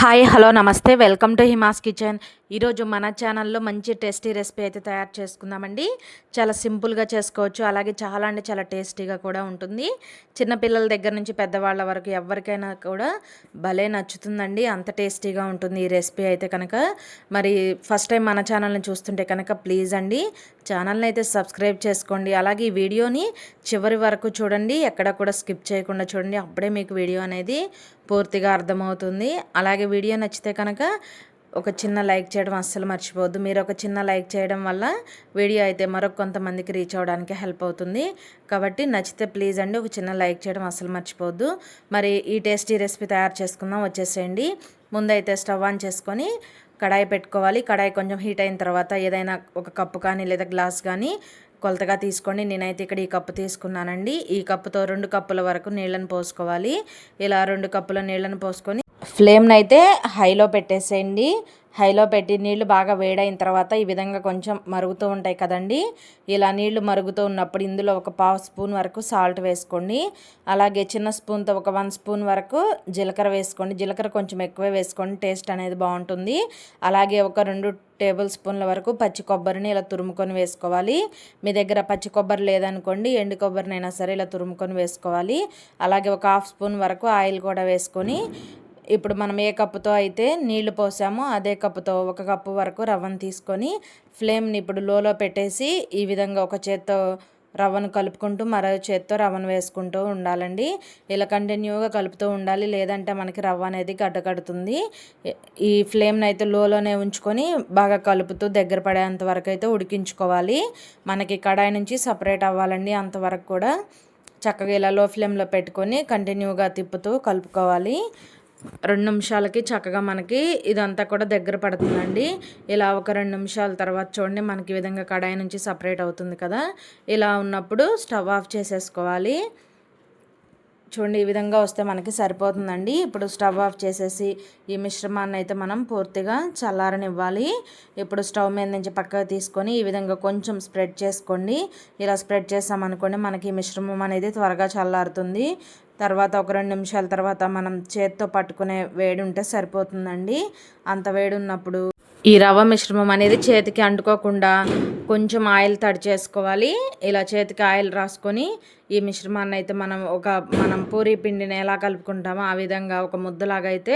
Hi hello నమస్తే welcome to Hima's kitchen. ఈరోజు మన ఛానల్లో మంచి టేస్టీ రెసిపీ అయితే తయారు చేసుకుందామండి. చాలా సింపుల్గా చేసుకోవచ్చు, అలాగే చాలా అంటే చాలా టేస్టీగా కూడా ఉంటుంది. చిన్నపిల్లల దగ్గర నుంచి పెద్దవాళ్ళ వరకు ఎవరికైనా కూడా భలే నచ్చుతుందండి, అంత టేస్టీగా ఉంటుంది ఈ రెసిపీ అయితే కనుక. మరి ఫస్ట్ టైం మన ఛానల్ని చూస్తుంటే కనుక ప్లీజ్ అండి ఛానల్ని అయితే సబ్స్క్రైబ్ చేసుకోండి. అలాగే ఈ వీడియోని చివరి వరకు చూడండి, ఎక్కడ కూడా స్కిప్ చేయకుండా చూడండి, అప్పుడే మీకు వీడియో అనేది పూర్తిగా అర్థమవుతుంది. అలాగే వీడియో నచ్చితే కనుక ఒక చిన్న లైక్ చేయడం అస్సలు మర్చిపోవద్దు. మీరు ఒక చిన్న లైక్ చేయడం వల్ల వీడియో అయితే మరొక కొంతమందికి రీచ్ అవ్వడానికి హెల్ప్ అవుతుంది. కాబట్టి నచ్చితే ప్లీజ్ అండి ఒక చిన్న లైక్ చేయడం అస్సలు మర్చిపోవద్దు. మరి ఈ టేస్టీ రెసిపీ తయారు చేసుకుందాం, వచ్చేసేయండి. ముందైతే స్టవ్ ఆన్ చేసుకొని కడాయి పెట్టుకోవాలి. కడాయి కొంచెం హీట్ అయిన తర్వాత ఏదైనా ఒక కప్పు కానీ లేదా గ్లాస్ కానీ కొలతగా తీసుకోండి. నేనైతే ఇక్కడ ఈ కప్పు తీసుకున్నానండి. ఈ కప్పుతో 2 కప్పుల వరకు నీళ్ళని పోసుకోవాలి. ఇలా 2 కప్పుల నీళ్ళని పోసుకొని ఫ్లేమ్ని అయితే హైలో పెట్టేసేయండి. హైలో పెట్టి నీళ్లు బాగా వేడైన తర్వాత ఈ విధంగా కొంచెం మరుగుతూ ఉంటాయి కదండి. ఇలా నీళ్లు మరుగుతూ ఉన్నప్పుడు ఇందులో ఒక 1/2 స్పూన్ వరకు సాల్ట్ వేసుకోండి. అలాగే చిన్న స్పూన్తో ఒక 1 స్పూన్ వరకు జీలకర్ర వేసుకోండి. జీలకర్ర కొంచెం ఎక్కువే వేసుకోండి, టేస్ట్ అనేది బాగుంటుంది. అలాగే ఒక 2 టేబుల్ స్పూన్ల వరకు పచ్చి కొబ్బరిని ఇలా తురుముకొని వేసుకోవాలి. మీ దగ్గర పచ్చి కొబ్బరి లేదనుకోండి, ఎండు కొబ్బరినైనా సరే ఇలా తురుముకొని వేసుకోవాలి. అలాగే ఒక 1/2 స్పూన్ వరకు ఆయిల్ కూడా వేసుకొని ఇప్పుడు మనం ఏ కప్పుతో అయితే నీళ్లు పోసామో అదే కప్పుతో 1 కప్పు వరకు రవ్వను తీసుకొని ఫ్లేమ్ని ఇప్పుడు లోలో పెట్టేసి ఈ విధంగా ఒక చేత్తో రవ్వను కలుపుకుంటూ మరో చేత్తో రవ్వను వేసుకుంటూ ఉండాలండి. ఇలా కంటిన్యూగా కలుపుతూ ఉండాలి, లేదంటే మనకి రవ్వ అనేది గడ్డకడుతుంది. ఈ ఫ్లేమ్ని అయితే లోలోనే ఉంచుకొని బాగా కలుపుతూ దగ్గర పడేంత వరకు అయితే ఉడికించుకోవాలి. మనకి కడాయి నుంచి సపరేట్ అవ్వాలండి, అంతవరకు కూడా చక్కగా ఇలా లో ఫ్లేమ్లో పెట్టుకొని కంటిన్యూగా తిప్పుతూ కలుపుకోవాలి. 2 నిమిషాలకి చక్కగా మనకి ఇదంతా కూడా దగ్గర పడుతుందండి. ఇలా ఒక 2 నిమిషాల తర్వాత చూడండి మనకి ఈ విధంగా కడాయి నుంచి సపరేట్ అవుతుంది కదా. ఇలా ఉన్నప్పుడు స్టవ్ ఆఫ్ చేసేసుకోవాలి. చూడండి ఈ విధంగా వస్తే మనకి సరిపోతుందండి. ఇప్పుడు స్టవ్ ఆఫ్ చేసేసి ఈ మిశ్రమాన్ని అయితే మనం పూర్తిగా చల్లారనివ్వాలి. ఇప్పుడు స్టవ్ మీద నుంచి పక్కకు తీసుకొని ఈ విధంగా కొంచెం స్ప్రెడ్ చేసుకోండి. ఇలా స్ప్రెడ్ చేసామనుకోండి మనకి ఈ మిశ్రమం అనేది త్వరగా చల్లారుతుంది. తర్వాత ఒక 2 నిమిషాల తర్వాత మనం చేత్తో పట్టుకునే వేడి ఉంటే సరిపోతుందండి. అంత వేడి ఉన్నప్పుడు ఈ రవ్వ మిశ్రమం అనేది చేతికి అంటుకోకుండా కొంచెం ఆయిల్ తడి చేసుకోవాలి. ఇలా చేతికి ఆయిల్ రాసుకొని ఈ మిశ్రమాన్ని అయితే మనం పూరీ పిండిని ఎలా కలుపుకుంటామో ఆ విధంగా ఒక ముద్దలాగా అయితే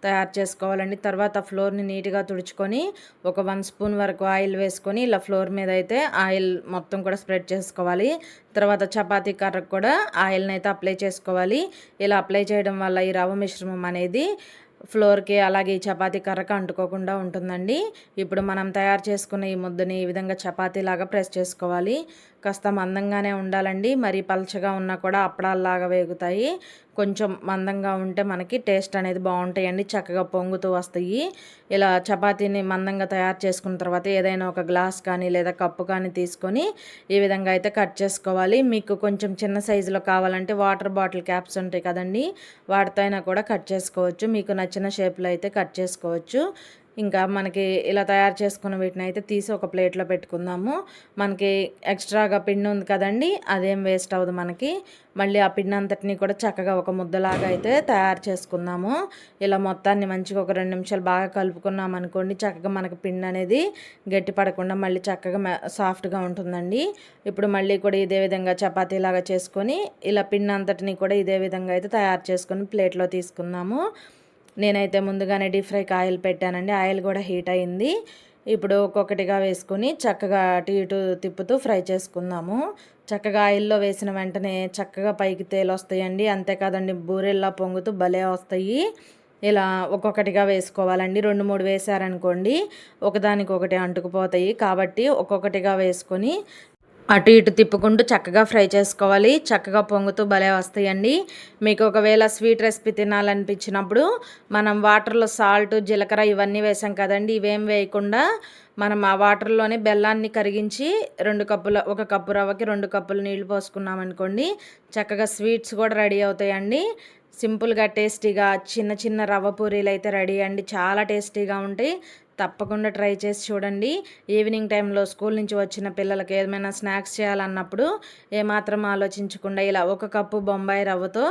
తయారు చేసుకోవాలండి. తర్వాత ఫ్లోర్ని నీట్గా తుడుచుకొని ఒక 1 స్పూన్ వరకు ఆయిల్ వేసుకొని ఇలా ఫ్లోర్ మీద అయితే ఆయిల్ మొత్తం కూడా స్ప్రెడ్ చేసుకోవాలి. తర్వాత చపాతీ కర్రకు కూడా ఆయిల్ని అయితే అప్లై చేసుకోవాలి. ఇలా అప్లై చేయడం వల్ల ఈ రవ్వ మిశ్రమం అనేది ఫ్లోర్కి అలాగే ఈ చపాతీ కర్రకు అంటుకోకుండా ఉంటుందండి. ఇప్పుడు మనం తయారు చేసుకున్న ఈ ముద్దని ఈ విధంగా చపాతీలాగా ప్రెస్ చేసుకోవాలి. కాస్త మందంగానే ఉండాలండి, మరి పలచగా ఉన్నా కూడా అప్పడాల్లాగా వేగుతాయి. కొంచెం మందంగా ఉంటే మనకి టేస్ట్ అనేది బాగుంటాయండి, చక్కగా పొంగుతూ వస్తాయి. ఇలా చపాతీని మందంగా తయారు చేసుకున్న తర్వాత ఏదైనా ఒక గ్లాస్ కానీ లేదా కప్పు కానీ తీసుకొని ఈ విధంగా అయితే కట్ చేసుకోవాలి. మీకు కొంచెం చిన్న సైజులో కావాలంటే వాటర్ బాటిల్ క్యాప్స్ ఉంటాయి కదండి, వాటితో అయినా కూడా కట్ చేసుకోవచ్చు. మీకు నచ్చిన షేప్లో అయితే కట్ చేసుకోవచ్చు. ఇంకా మనకి ఇలా తయారు చేసుకున్న వీటిని అయితే తీసి ఒక ప్లేట్లో పెట్టుకుందాము. మనకి ఎక్స్ట్రాగా పిండి ఉంది కదండి, అదేం వేస్ట్ అవ్వదు మనకి. మళ్ళీ ఆ పిండి అంతటిని కూడా చక్కగా ఒక ముద్దలాగా అయితే తయారు చేసుకుందాము. ఇలా మొత్తాన్ని మంచిగా ఒక 2 నిమిషాలు బాగా కలుపుకున్నాం అనుకోండి, చక్కగా మనకి పిండి అనేది గట్టి పడకుండా మళ్ళీ చక్కగా సాఫ్ట్గా ఉంటుందండి. ఇప్పుడు మళ్ళీ కూడా ఇదే విధంగా చపాతీలాగా చేసుకొని ఇలా పిండి అంతటిని కూడా ఇదే విధంగా అయితే తయారు చేసుకొని ప్లేట్లో తీసుకుందాము. నేనైతే ముందుగానే డీప్ ఫ్రైకి ఆయిల్ పెట్టానండి, ఆయిల్ కూడా హీట్ అయింది. ఇప్పుడు ఒక్కొక్కటిగా వేసుకొని చక్కగా అటు ఇటు తిప్పుతూ ఫ్రై చేసుకుందాము. చక్కగా ఆయిల్లో వేసిన వెంటనే చక్కగా పైకి తేలి వస్తాయండి, అంతేకాదండి బూరెల్లా పొంగుతూ భలే వస్తాయి. ఇలా ఒక్కొక్కటిగా వేసుకోవాలండి. 2-3 వేసారనుకోండి ఒకదానికొకటి అంటుకుపోతాయి, కాబట్టి ఒక్కొక్కటిగా వేసుకొని అటు ఇటు తిప్పుకుంటూ చక్కగా ఫ్రై చేసుకోవాలి. చక్కగా పొంగుతూ భలే వస్తాయండి. మీకు ఒకవేళ స్వీట్ రెసిపీ తినాలనిపించినప్పుడు మనం వాటర్లో సాల్ట్ జీలకర్ర ఇవన్నీ వేసాం కదండి, ఇవేం వేయకుండా మనం ఆ వాటర్లోనే బెల్లాన్ని కరిగించి 2 కప్పుల 1 కప్పు రవ్వకి 2 కప్పులు నీళ్లు పోసుకున్నామనుకోండి చక్కగా స్వీట్స్ కూడా రెడీ అవుతాయండి. సింపుల్గా టేస్టీగా చిన్న చిన్న రవ్వ పూరీలు అయితే రెడీ అండి, చాలా టేస్టీగా ఉంటాయి. తప్పకుండా ట్రై చేసి చూడండి. ఈవినింగ్ టైంలో స్కూల్ నుంచి వచ్చిన పిల్లలకి ఏమైనా స్నాక్స్ చేయాలన్నప్పుడు ఏమాత్రం ఆలోచించకుండా ఇలా 1 కప్పు బొంబాయి రవ్వతో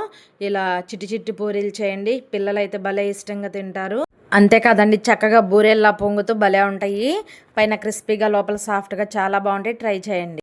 ఇలా చిట్టి చిట్టి పూరీలు చేయండి. పిల్లలైతే భలే ఇష్టంగా తింటారు. అంతేకాదండి, చక్కగా బూరెల్లా పొంగుతూ భలే ఉంటాయి. పైన క్రిస్పీగా లోపల సాఫ్ట్గా చాలా బాగుంటాయి. ట్రై చేయండి.